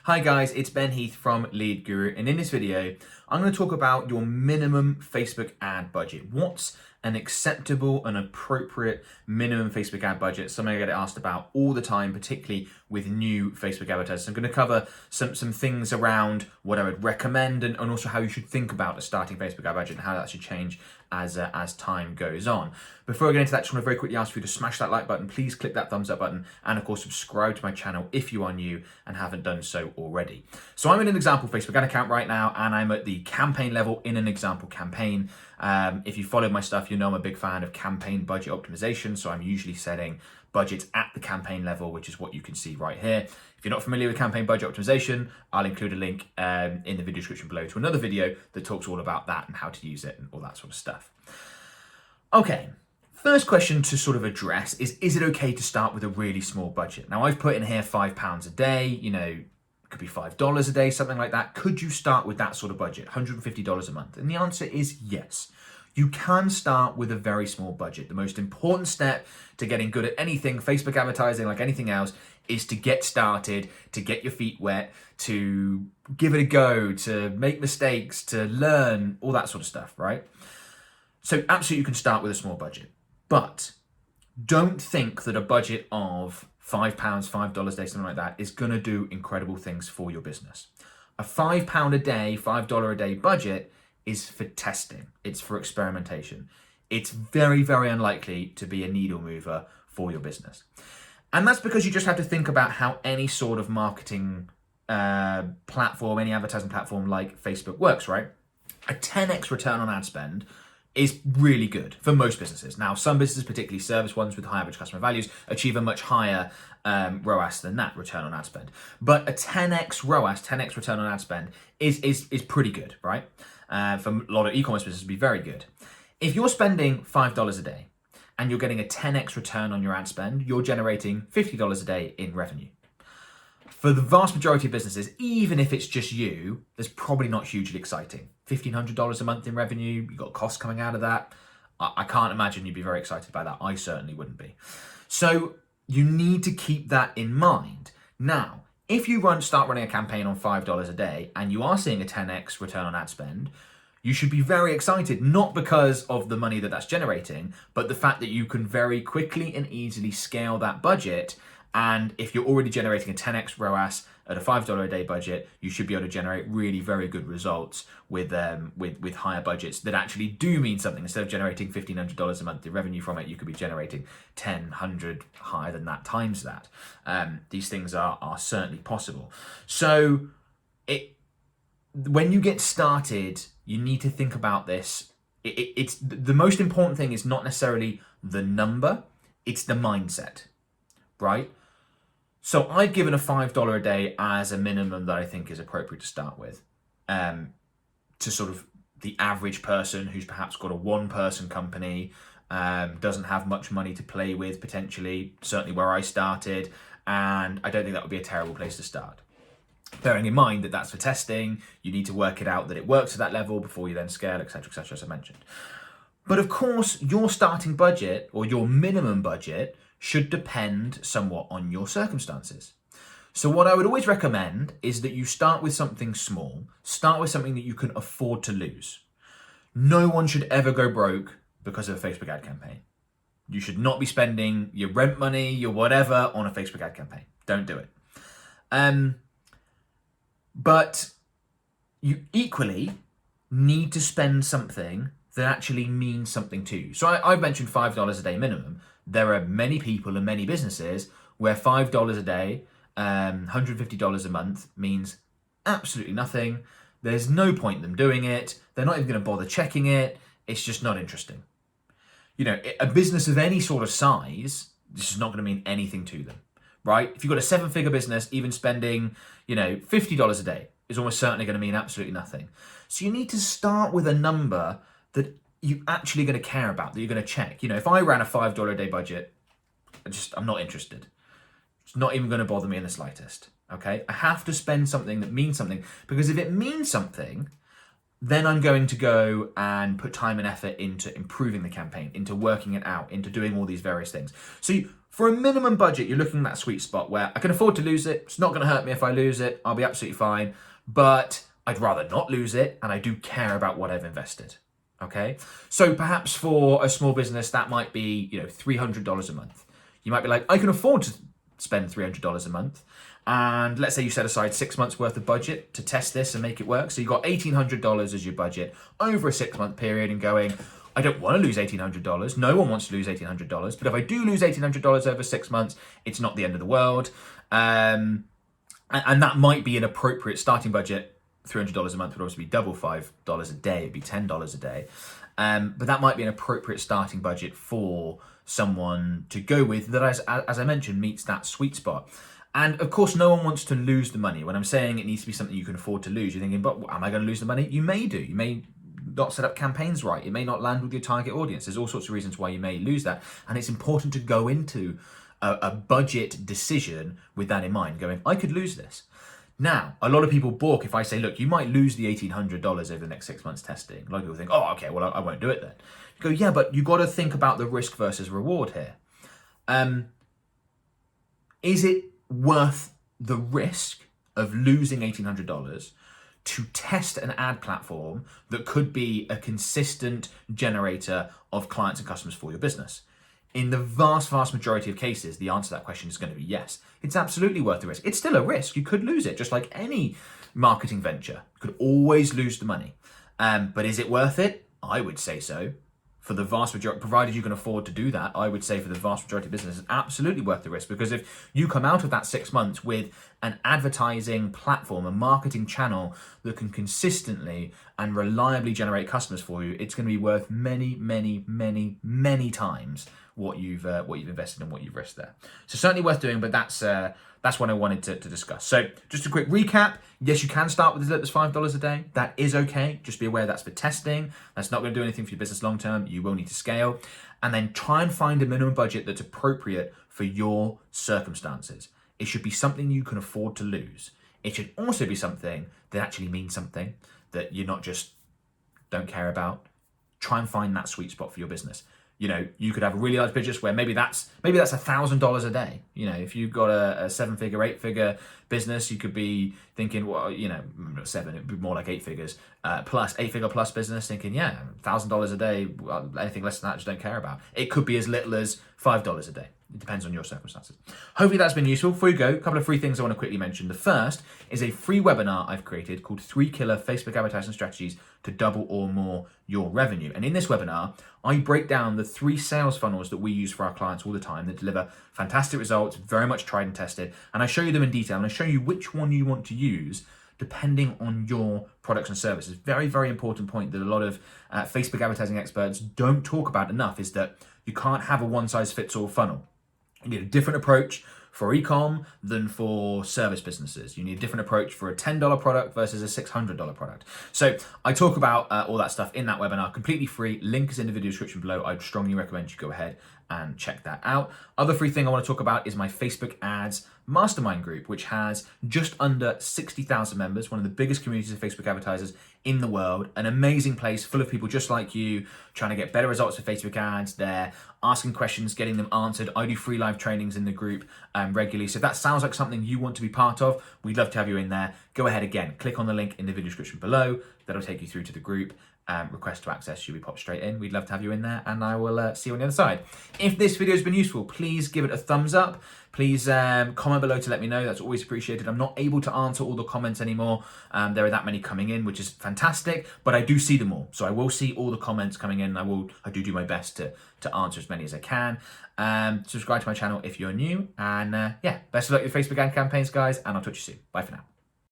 Hi guys, it's Ben Heath from Lead Guru, and in this video, I'm going to talk about your minimum Facebook ad budget. What's an acceptable and appropriate minimum Facebook ad budget? Something I get asked about all the time, particularly with new Facebook advertisers. I'm going to cover some things around what I would recommend and also how you should think about a starting Facebook ad budget and how that should change as time goes on. Before I get into that, I just want to very quickly ask you to smash that like button. Please click that thumbs up button and of course subscribe to my channel if you are new and haven't done so already. So I'm in an example Facebook ad account right now and I'm at the campaign level in an example campaign. If you follow my stuff, you know I'm a big fan of campaign budget optimization. So I'm usually setting budgets at the campaign level, which is what you can see right here. If you're not familiar with campaign budget optimization, I'll include a link in the video description below to another video that talks all about that and how to use it and all that sort of stuff. Okay, first question to sort of address is it okay to start with a really small budget? Now I've put in here £5 a day, it could be $5 a day, something like that. Could you start with that sort of budget, $150 a month? And the answer is yes. You can start with a very small budget. The most important step to getting good at anything, Facebook advertising, like anything else, is to get started, to get your feet wet, to give it a go, to make mistakes, to learn, all that sort of stuff, right? So absolutely you can start with a small budget, but don't think that a budget of £5, $5 a day, something like that, is gonna do incredible things for your business. A £5 a day, $5 a day budget is for testing. It's for experimentation. It's very, very unlikely to be a needle mover for your business. And that's because you just have to think about how any sort of marketing platform, any advertising platform like Facebook works, right? A 10x return on ad spend is really good for most businesses. Now, some businesses, particularly service ones with high average customer values, achieve a much higher ROAS than that, return on ad spend. But a 10x ROAS, 10x return on ad spend is pretty good, right? For a lot of e-commerce businesses, would be very good. If you're spending $5 a day and you're getting a 10x return on your ad spend, you're generating $50 a day in revenue. For the vast majority of businesses, even if it's just you, that's probably not hugely exciting. $1,500 a month in revenue, you've got costs coming out of that. I can't imagine you'd be very excited by that. I certainly wouldn't be. So you need to keep that in mind. Now, if you start running a campaign on $5 a day and you are seeing a 10x return on ad spend, you should be very excited, not because of the money that's generating, but the fact that you can very quickly and easily scale that budget. And if you're already generating a 10x ROAS at a $5 a day budget, you should be able to generate really very good results with higher budgets that actually do mean something. Instead of generating $1,500 a month in revenue from it, you could be generating 10, 100, higher than that, times that. These things are certainly possible. So when you get started, you need to think about this. It's the most important thing is not necessarily the number, it's the mindset, right? So I've given a $5 a day as a minimum that I think is appropriate to start with, to sort of the average person who's perhaps got a one-person company, doesn't have much money to play with potentially, certainly where I started, and I don't think that would be a terrible place to start. Bearing in mind that that's for testing, you need to work it out that it works at that level before you then scale, etc., as I mentioned. But of course, your starting budget or your minimum budget should depend somewhat on your circumstances. So what I would always recommend is that you start with something small, start with something that you can afford to lose. No one should ever go broke because of a Facebook ad campaign. You should not be spending your rent money, your whatever on a Facebook ad campaign. Don't do it. But you equally need to spend something that actually means something to you. So I've mentioned $5 a day minimum. There are many people and many businesses where $5 a day, $150 a month means absolutely nothing. There's no point in them doing it. They're not even going to bother checking it. It's just not interesting. A business of any sort of size, this is not going to mean anything to them, right? If you've got a 7-figure business, even spending, $50 a day is almost certainly going to mean absolutely nothing. So you need to start with a number that you're actually going to care about, that you're going to check. If I ran a $5 a day budget, I'm not interested. It's not even going to bother me in the slightest, okay? I have to spend something that means something, because if it means something, then I'm going to go and put time and effort into improving the campaign, into working it out, into doing all these various things. So for a minimum budget, you're looking at that sweet spot where I can afford to lose it. It's not going to hurt me if I lose it. I'll be absolutely fine. But I'd rather not lose it, and I do care about what I've invested. Okay? So perhaps for a small business, that might be, $300 a month. You might be like, I can afford to spend $300 a month. And let's say you set aside 6 months worth of budget to test this and make it work. So you got $1,800 as your budget over a 6-month period and going, I don't want to lose $1,800. No one wants to lose $1,800. But if I do lose $1,800 over 6 months, it's not the end of the world. And that might be an appropriate starting budget. $300 a month would obviously be double $5 a day. It'd be $10 a day. But that might be an appropriate starting budget for someone to go with that, as I mentioned, meets that sweet spot. And of course, no one wants to lose the money. When I'm saying it needs to be something you can afford to lose, you're thinking, but am I going to lose the money? You may do. You may not set up campaigns right. It may not land with your target audience. There's all sorts of reasons why you may lose that. And it's important to go into a budget decision with that in mind, going, I could lose this. Now, a lot of people balk if I say, look, you might lose the $1,800 over the next 6 months testing. A lot of people think, oh, okay, well, I won't do it then. You go, yeah, but you got to think about the risk versus reward here. Is it worth the risk of losing $1,800 to test an ad platform that could be a consistent generator of clients and customers for your business? In the vast, vast majority of cases, the answer to that question is going to be yes. It's absolutely worth the risk. It's still a risk. You could lose it, just like any marketing venture. You could always lose the money. But is it worth it? I would say so. For the vast majority, provided you can afford to do that, I would say for the vast majority of business, it's absolutely worth the risk. Because if you come out of that 6 months with an advertising platform, a marketing channel that can consistently and reliably generate customers for you, it's going to be worth many, many, many, many times what you've invested and what you've risked there. So certainly worth doing, but that's what I wanted to discuss. So just a quick recap. Yes, you can start with as little as $5 a day. That is okay. Just be aware that's for testing. That's not going to do anything for your business long term. You will need to scale. And then try and find a minimum budget that's appropriate for your circumstances. It should be something you can afford to lose. It should also be something that actually means something, that you're not just don't care about. Try and find that sweet spot for your business. You could have a really large business where maybe that's $1,000 a day. If you've got a 7-figure, 8-figure business, you could be thinking, well, not 7, it'd be more like 8 figures plus, 8-figure plus business, thinking, yeah, $1,000 a day, well, anything less than that, I just don't care about. It could be as little as $5 a day. It depends on your circumstances. Hopefully that's been useful. Before you go, a couple of free things I want to quickly mention. The first is a free webinar I've created called 3 Killer Facebook Advertising Strategies to Double or More Your Revenue. And in this webinar, I break down the 3 sales funnels that we use for our clients all the time that deliver fantastic results, very much tried and tested. And I show you them in detail, and I show you which one you want to use depending on your products and services. Very, very important point that a lot of Facebook advertising experts don't talk about enough is that you can't have a one-size-fits-all funnel. You need a different approach for e-com than for service businesses. You need a different approach for a $10 product versus a $600 product. So I talk about all that stuff in that webinar, completely free. Link is in the video description below. I'd strongly recommend you go ahead and check that out. Other free thing I want to talk about is my Facebook ads mastermind group, which has just under 60,000 members, one of the biggest communities of Facebook advertisers in the world, an amazing place full of people just like you trying to get better results with Facebook ads. They're asking questions, getting them answered. I do free live trainings in the group regularly. So if that sounds like something you want to be part of, we'd love to have you in there. Go ahead again, click on the link in the video description below. That'll take you through to the group. Request to access, you'll be popped straight in. We'd love to have you in there, and I will see you on the other side. If this video has been useful, please give it a thumbs up. Please comment below to let me know. That's always appreciated. I'm not able to answer all the comments anymore. There are that many coming in, which is fantastic, but I do see them all. So I will see all the comments coming in. I do my best to answer as many as I can. Subscribe to my channel if you're new, and yeah, best of luck with Facebook ad campaigns, guys, and I'll talk to you soon. Bye for now.